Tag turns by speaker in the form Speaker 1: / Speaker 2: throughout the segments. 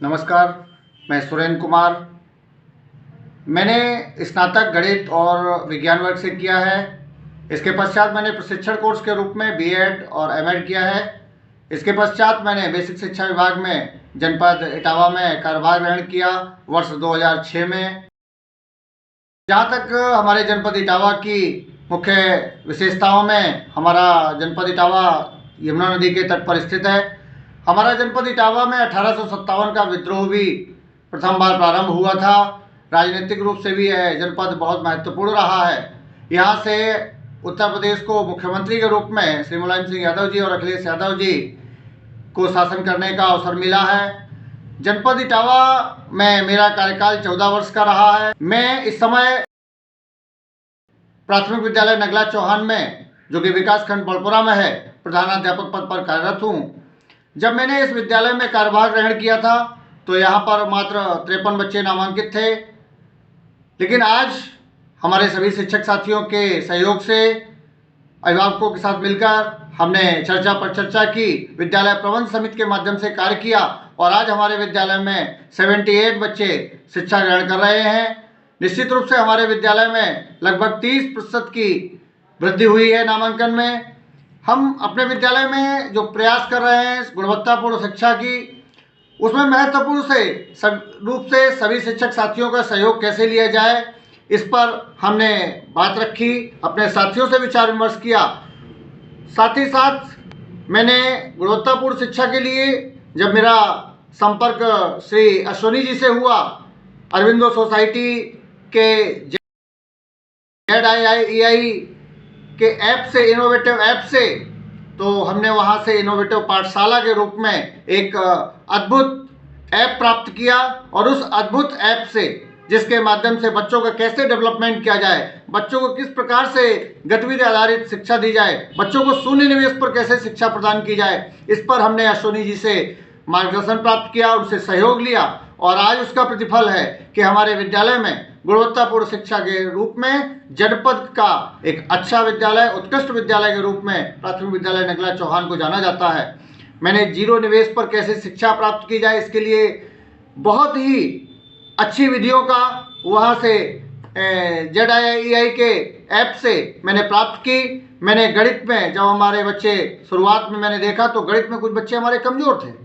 Speaker 1: नमस्कार, मैं सुरेंद्र कुमार। मैंने स्नातक गणित और विज्ञान वर्ग से किया है। इसके पश्चात मैंने प्रशिक्षण कोर्स के रूप में बीएड और एमएड किया है। इसके पश्चात मैंने बेसिक शिक्षा विभाग में जनपद इटावा में कार्यभार ग्रहण किया वर्ष 2006 में। जहाँ तक हमारे जनपद इटावा की मुख्य विशेषताओं में, हमारा जनपद इटावा यमुना नदी के तट पर स्थित है। हमारा जनपद इटावा में 1857 का विद्रोह भी प्रथम बार प्रारंभ हुआ था। राजनीतिक रूप से भी यह जनपद बहुत महत्वपूर्ण रहा है। यहाँ से उत्तर प्रदेश को मुख्यमंत्री के रूप में श्री मुलायम सिंह यादव जी और अखिलेश यादव जी को शासन करने का अवसर मिला है। जनपद इटावा में मेरा कार्यकाल 14 वर्ष का रहा है। मैं इस समय प्राथमिक विद्यालय नगला चौहान में, जो कि विकास खंड बड़पुरा में है, प्रधानाध्यापक पद पर कार्यरत हूँ। जब मैंने इस विद्यालय में कार्यभार ग्रहण किया था तो यहाँ पर मात्र 53 बच्चे नामांकित थे, लेकिन आज हमारे सभी शिक्षक साथियों के सहयोग से अभिभावकों के साथ मिलकर हमने चर्चा पर चर्चा की, विद्यालय प्रबंध समिति के माध्यम से कार्य किया और आज हमारे विद्यालय में 78 बच्चे शिक्षा ग्रहण कर रहे हैं। निश्चित रूप से हमारे विद्यालय में लगभग 30% की वृद्धि हुई है नामांकन में। हम अपने विद्यालय में जो प्रयास कर रहे हैं गुणवत्तापूर्ण शिक्षा की, उसमें महत्वपूर्ण रूप से सभी शिक्षक साथियों का सहयोग कैसे लिया जाए, इस पर हमने बात रखी, अपने साथियों से विचार विमर्श किया। साथ ही साथ मैंने गुणवत्तापूर्ण शिक्षा के लिए जब मेरा संपर्क श्री अश्वनी जी से हुआ, अरविंदो सोसाइटी के ZII के ऐप से, इनोवेटिव ऐप से, तो हमने वहाँ से इनोवेटिव पाठशाला के रूप में एक अद्भुत ऐप प्राप्त किया और उस अद्भुत ऐप से, जिसके माध्यम से बच्चों का कैसे डेवलपमेंट किया जाए, बच्चों को किस प्रकार से गतिविधि आधारित शिक्षा दी जाए, बच्चों को शून्य निवेश पर कैसे शिक्षा प्रदान की जाए, इस पर हमने अश्वनी जी से मार्गदर्शन प्राप्त किया, उनसे सहयोग लिया और आज उसका प्रतिफल है कि हमारे विद्यालय में गुणवत्तापूर्ण शिक्षा के रूप में जनपद का एक अच्छा विद्यालय, उत्कृष्ट विद्यालय के रूप में प्राथमिक विद्यालय नगला चौहान को जाना जाता है। मैंने जीरो निवेश पर कैसे शिक्षा प्राप्त की जाए, इसके लिए बहुत ही अच्छी विधियों का वहाँ से ZII के ऐप से मैंने प्राप्त की। मैंने गणित में, जब हमारे बच्चे शुरुआत में मैंने देखा तो गणित में कुछ बच्चे हमारे कमजोर थे,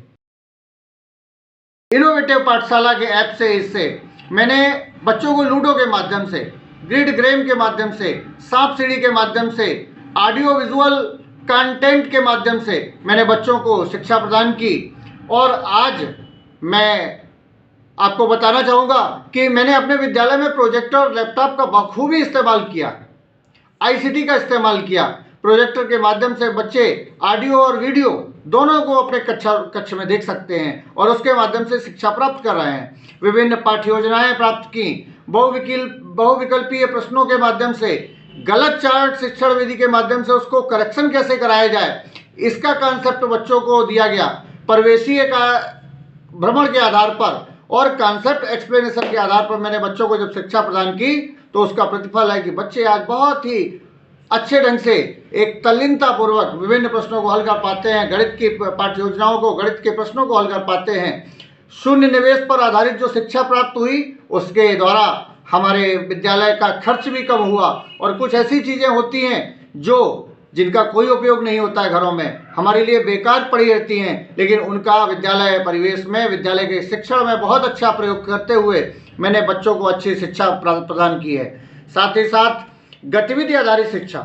Speaker 1: इनोवेटिव पाठशाला के ऐप से, इससे मैंने बच्चों को लूडो के माध्यम से, ग्रिड गेम के माध्यम से, सांप सीढ़ी के माध्यम से, ऑडियो विजुअल कंटेंट के माध्यम से मैंने बच्चों को शिक्षा प्रदान की। और आज मैं आपको बताना चाहूँगा कि मैंने अपने विद्यालय में प्रोजेक्टर और लैपटॉप का बखूबी इस्तेमाल किया, ICT का इस्तेमाल किया। प्रोजेक्टर के माध्यम से बच्चे ऑडियो और वीडियो दोनों को अपने कक्ष में देख सकते हैं और उसके माध्यम से शिक्षा प्राप्त कर रहे हैं। विभिन्न पाठ्य योजनाएं प्राप्त की, बहुविकल्पीय प्रश्नों के माध्यम से, गलत चार्ट शिक्षण विधि के माध्यम से उसको करेक्शन कैसे कराया जाए, इसका कॉन्सेप्ट बच्चों को दिया गया। परिवेशीय का भ्रमण के आधार पर और कॉन्सेप्ट एक्सप्लेनेशन के आधार पर मैंने बच्चों को जब शिक्षा प्रदान की तो उसका प्रतिफल है कि बच्चे आज बहुत ही अच्छे ढंग से एक तल्लीनता पूर्वक विभिन्न प्रश्नों को हल कर पाते हैं, गणित की पाठ्य योजनाओं को, गणित के प्रश्नों को हल कर पाते हैं। शून्य निवेश पर आधारित जो शिक्षा प्राप्त हुई, उसके द्वारा हमारे विद्यालय का खर्च भी कम हुआ और कुछ ऐसी चीज़ें होती हैं जिनका कोई उपयोग नहीं होता है, घरों में हमारे लिए बेकार पड़ी रहती हैं, लेकिन उनका विद्यालय परिवेश में, विद्यालय के शिक्षण में बहुत अच्छा प्रयोग करते हुए मैंने बच्चों को अच्छी शिक्षा प्रदान की है। साथ ही साथ गतिविधि आधारित शिक्षा,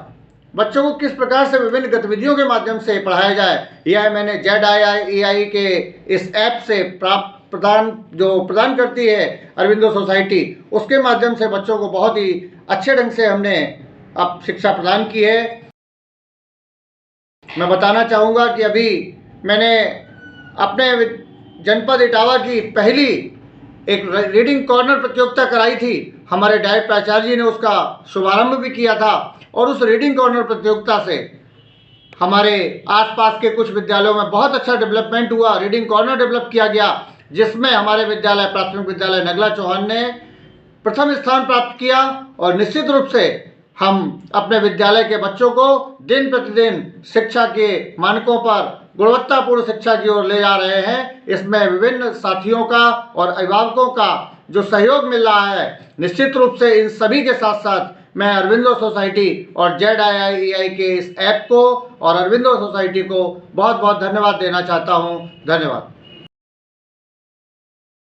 Speaker 1: बच्चों को किस प्रकार से विभिन्न गतिविधियों के माध्यम से पढ़ाया जाए, यह मैंने ZII के इस ऐप से प्रदान करती है अरविंदो सोसाइटी, उसके माध्यम से बच्चों को बहुत ही अच्छे ढंग से हमने अब शिक्षा प्रदान की है। मैं बताना चाहूँगा कि अभी मैंने अपने जनपद इटावा की पहली एक रीडिंग कॉर्नर प्रतियोगिता कराई थी। हमारे डायरेक्ट प्राचार्य जी ने उसका शुभारंभ भी किया था और उस रीडिंग कॉर्नर प्रतियोगिता से हमारे आसपास के कुछ विद्यालयों में बहुत अच्छा डेवलपमेंट हुआ। रीडिंग कॉर्नर डेवलप किया गया, जिसमें हमारे विद्यालय प्राथमिक विद्यालय नगला चौहान ने प्रथम स्थान प्राप्त किया और निश्चित रूप से हम अपने विद्यालय के बच्चों को दिन प्रतिदिन शिक्षा के मानकों पर, गुणवत्तापूर्ण शिक्षा की ओर ले जा रहे हैं। इसमें विभिन्न साथियों का और अभिभावकों का जो सहयोग मिल रहा है, निश्चित रूप से इन सभी के साथ साथ मैं अरविंदो सोसाइटी और ZIIEI के इस ऐप को और अरविंदो सोसाइटी को बहुत बहुत धन्यवाद देना चाहता हूँ। धन्यवाद।